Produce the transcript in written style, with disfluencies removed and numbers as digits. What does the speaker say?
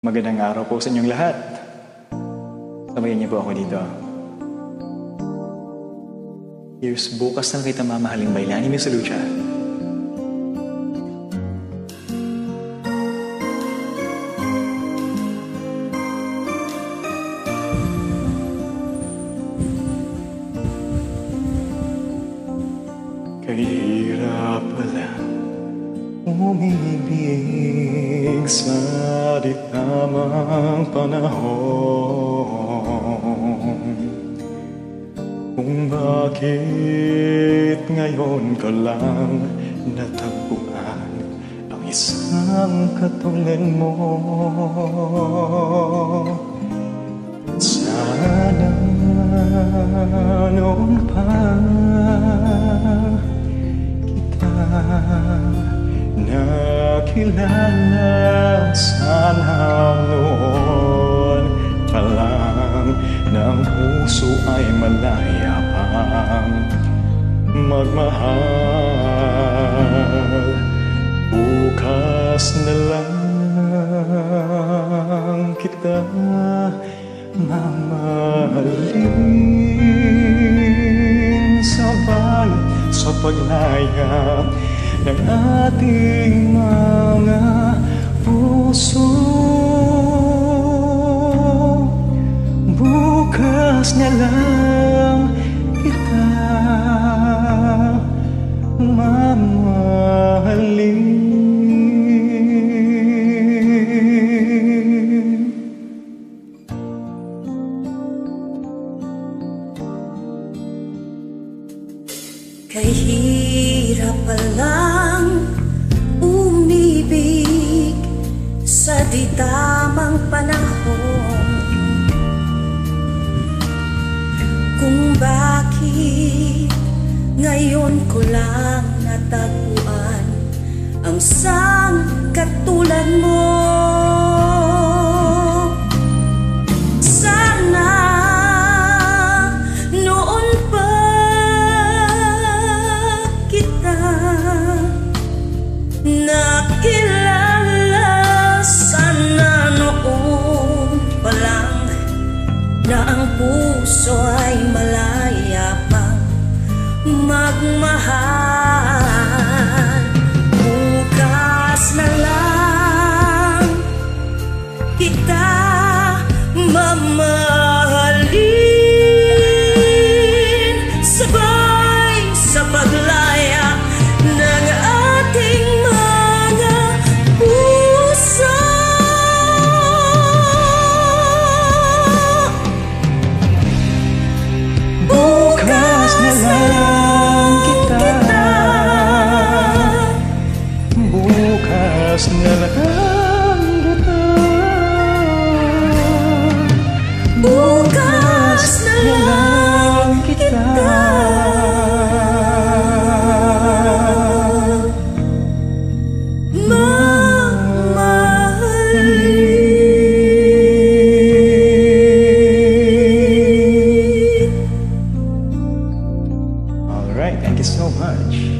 Magandang araw po sa inyong lahat. Sabayan niyo po ako dito. Here's Bukas ng Kita Mamahaling Bailani, Miss Lucha. Kahirap pala umibig sa di tamang panahon. Kung bakit ngayon ko lang natagpuan ang isang katulad mo. Sana noon pa nakilala, sana noon pa lang ng puso ay malaya pang magmahal. Bukas na lang kita mamahalin, sabay sa paglaya ng ating mga puso. Bukas na lang kita mamahalin. Kahirap palang umibig sa di tamang panahon. Kung bakit ngayon ko lang natagpuan ang sang katulad mo. Nakilala, sana noon pa lang na ang puso ay malaya pang magmahal. Bukas na lang kita mamahalin, sabay sa paglaya ng ating na lang kita. Bukas na lang kita mamahalin. Alright, thank you so much.